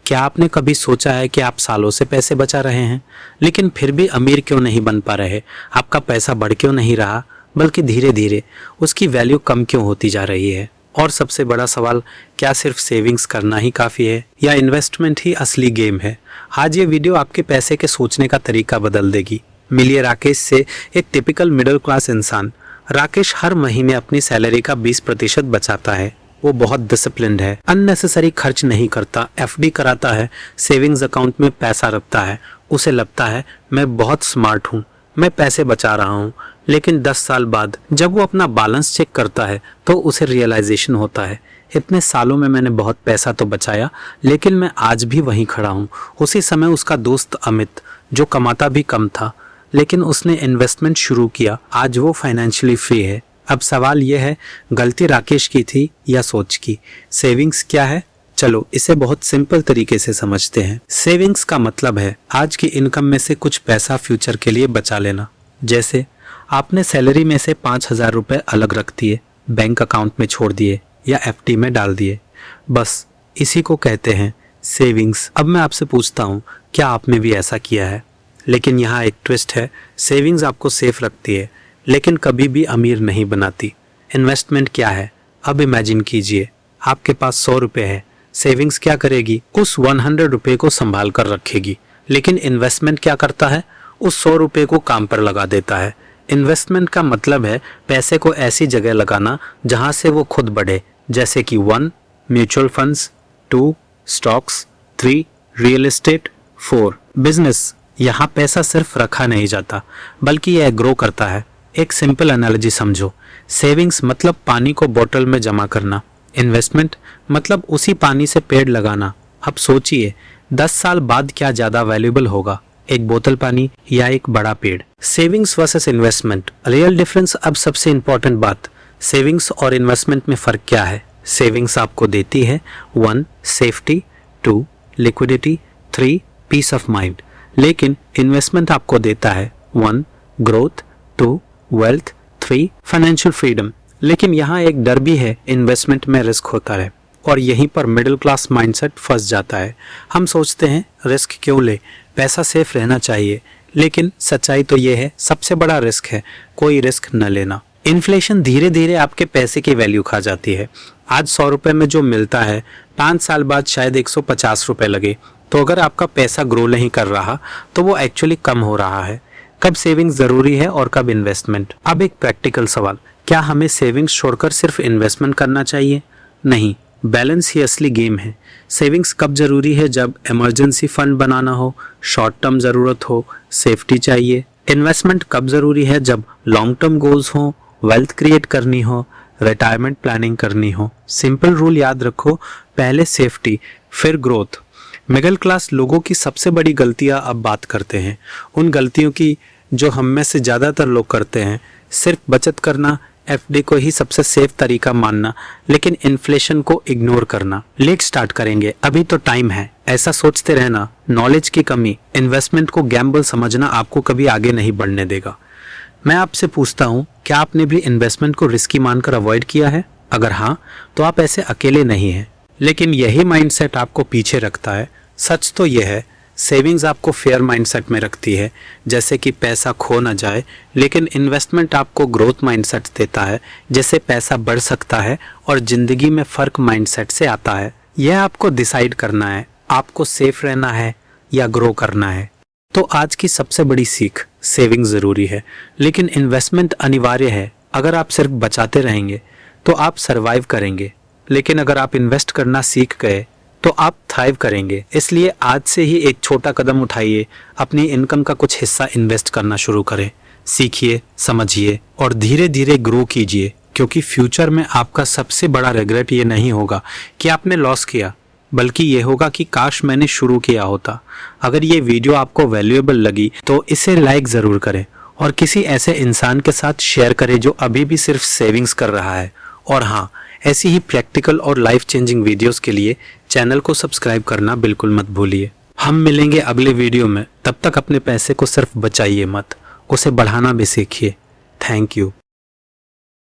क्या आपने कभी सोचा है कि आप सालों से पैसे बचा रहे हैं लेकिन फिर भी अमीर क्यों नहीं बन पा रहे? आपका पैसा बढ़ क्यों नहीं रहा, बल्कि धीरे धीरे उसकी वैल्यू कम क्यों होती जा रही है? और सबसे बड़ा सवाल, क्या सिर्फ सेविंग्स करना ही काफ़ी है या इन्वेस्टमेंट ही असली गेम है? आज ये वीडियो आपके पैसे के सोचने का तरीका बदल देगी। मिलिए राकेश से, एक टिपिकल मिडिल क्लास इंसान। राकेश हर महीने अपनी सैलरी का 20% बचाता है। वो बहुत डिसिप्लिन्ड है, अननेसेसरी खर्च नहीं करता, एफडी कराता है, सेविंग्स अकाउंट में पैसा रखता है। उसे लगता है मैं बहुत स्मार्ट हूँ, मैं पैसे बचा रहा हूँ। लेकिन 10 साल बाद जब वो अपना बैलेंस चेक करता है तो उसे रियलाइजेशन होता है, इतने सालों में मैंने बहुत पैसा तो बचाया लेकिन मैं आज भी वहीं खड़ा हूँ। उसी समय उसका दोस्त अमित, जो कमाता भी कम था लेकिन उसने इन्वेस्टमेंट शुरू किया, आज वो फाइनेंशियली फ्री है। अब सवाल यह है, गलती राकेश की थी या सोच की? सेविंग्स क्या है? चलो इसे बहुत सिंपल तरीके से समझते हैं। सेविंग्स का मतलब है आज की इनकम में से कुछ पैसा फ्यूचर के लिए बचा लेना। जैसे आपने सैलरी में से 5,000 रुपये अलग रख दिए, बैंक अकाउंट में छोड़ दिए या एफडी में डाल दिए। बस इसी को कहते हैं सेविंग्स। अब मैं आपसे पूछता हूँ, क्या आपने भी ऐसा किया है? लेकिन यहाँ एक ट्विस्ट है, सेविंग्स आपको सेफ रखती है लेकिन कभी भी अमीर नहीं बनाती। इन्वेस्टमेंट क्या है? अब इमेजिन कीजिए, आपके पास 100 रुपये है, सेविंग्स क्या करेगी? उस 100 रुपये को संभाल कर रखेगी। लेकिन इन्वेस्टमेंट क्या करता है? उस 100 रुपये को काम पर लगा देता है। इन्वेस्टमेंट का मतलब है पैसे को ऐसी जगह लगाना जहां से वो खुद बढ़े, जैसे कि 1 mutual funds, 2 stocks, 3 real estate, 4 business. यहाँ पैसा सिर्फ रखा नहीं जाता बल्कि यह ग्रो करता है। एक सिंपल एनालॉजी समझो, सेविंग्स मतलब पानी को बोतल में जमा करना, इन्वेस्टमेंट मतलब उसी पानी से पेड़ लगाना। अब सोचिए 10 साल बाद क्या ज़्यादा वैल्यूएबल होगा, एक बोतल पानी या एक बड़ा पेड़? Savings versus investment, real difference. अब सबसे इंपॉर्टेंट बात, सेविंग्स और इन्वेस्टमेंट में फ़र्क क्या है? सेविंग्स आपको देती है 1 safety, 2 liquidity, 3 peace of mind. लेकिन इन्वेस्टमेंट आपको देता है 1 ग्रोथ, 2 वेल्थ, 3 फाइनेंशियल फ्रीडम। लेकिन यहाँ एक डर भी है, इन्वेस्टमेंट में रिस्क होता है और यहीं पर मिडिल क्लास माइंडसेट फंस जाता है। हम सोचते हैं रिस्क क्यों ले, पैसा सेफ रहना चाहिए। लेकिन सच्चाई तो ये है, सबसे बड़ा रिस्क है कोई रिस्क न लेना। इन्फ्लेशन धीरे धीरे आपके पैसे की वैल्यू खा जाती है। आज 100 रुपये में जो मिलता है 5 साल बाद शायद 150 रुपये लगे। तो अगर आपका पैसा ग्रो नहीं कर रहा तो वो एक्चुअली कम हो रहा है। कब सेविंग्स ज़रूरी है और कब इन्वेस्टमेंट? अब एक प्रैक्टिकल सवाल, क्या हमें सेविंग्स छोड़कर सिर्फ इन्वेस्टमेंट करना चाहिए? नहीं, बैलेंस ही असली गेम है। सेविंग्स कब ज़रूरी है? जब इमरजेंसी फंड बनाना हो, शॉर्ट टर्म ज़रूरत हो, सेफ्टी चाहिए। इन्वेस्टमेंट कब ज़रूरी है? जब लॉन्ग टर्म गोल्स हो, वेल्थ क्रिएट करनी हो, रिटायरमेंट प्लानिंग करनी हो। सिंपल रूल याद रखो, पहले सेफ्टी फिर ग्रोथ। मिडिल क्लास लोगों की सबसे बड़ी गलतियां अब बात करते हैं, उन गलतियों की जो हम में से ज़्यादातर लोग करते हैं। सिर्फ बचत करना, एफडी को ही सबसे सेफ तरीका मानना, लेकिन इन्फ्लेशन को इग्नोर करना। लेट स्टार्ट करेंगे, अभी तो टाइम है, ऐसा सोचते रहना नॉलेज की कमी। इन्वेस्टमेंट को गैम्बल समझना आपको कभी आगे नहीं बढ़ने देगा। मैं आपसे पूछता हूँ, क्या आपने भी इन्वेस्टमेंट को रिस्की मानकर अवॉइड किया है? अगर हाँ, तो आप ऐसे अकेले नहीं हैं। लेकिन यही माइंडसेट आपको पीछे रखता है। सच तो यह है, सेविंग्स आपको फेयर माइंडसेट में रखती है, जैसे कि पैसा खो ना जाए। लेकिन इन्वेस्टमेंट आपको ग्रोथ माइंडसेट देता है, जैसे पैसा बढ़ सकता है और ज़िंदगी में फ़र्क माइंडसेट से आता है। यह आपको डिसाइड करना है, आपको सेफ रहना है या ग्रो करना है। तो आज की सबसे बड़ी सीख, सेविंग ज़रूरी है लेकिन इन्वेस्टमेंट अनिवार्य है। अगर आप सिर्फ बचाते रहेंगे तो आप सर्वाइव करेंगे, लेकिन अगर आप इन्वेस्ट करना सीख गए तो आप थ्राइव करेंगे। इसलिए आज से ही एक छोटा कदम उठाइए, अपनी इनकम का कुछ हिस्सा इन्वेस्ट करना शुरू करें। सीखिए, समझिए और धीरे धीरे ग्रो कीजिए, क्योंकि फ्यूचर में आपका सबसे बड़ा रिग्रेट ये नहीं होगा कि आपने लॉस किया, बल्कि ये होगा कि काश मैंने शुरू किया होता। अगर ये वीडियो आपको वैल्यूएबल लगी तो इसे लाइक ज़रूर करें और किसी ऐसे इंसान के साथ शेयर करें जो अभी भी सिर्फ सेविंग्स कर रहा है। और हाँ, ऐसी ही प्रैक्टिकल और लाइफ चेंजिंग वीडियोस के लिए चैनल को सब्सक्राइब करना बिल्कुल मत भूलिए। हम मिलेंगे अगले वीडियो में, तब तक अपने पैसे को सिर्फ बचाइए मत, उसे बढ़ाना भी सीखिए। Thank you.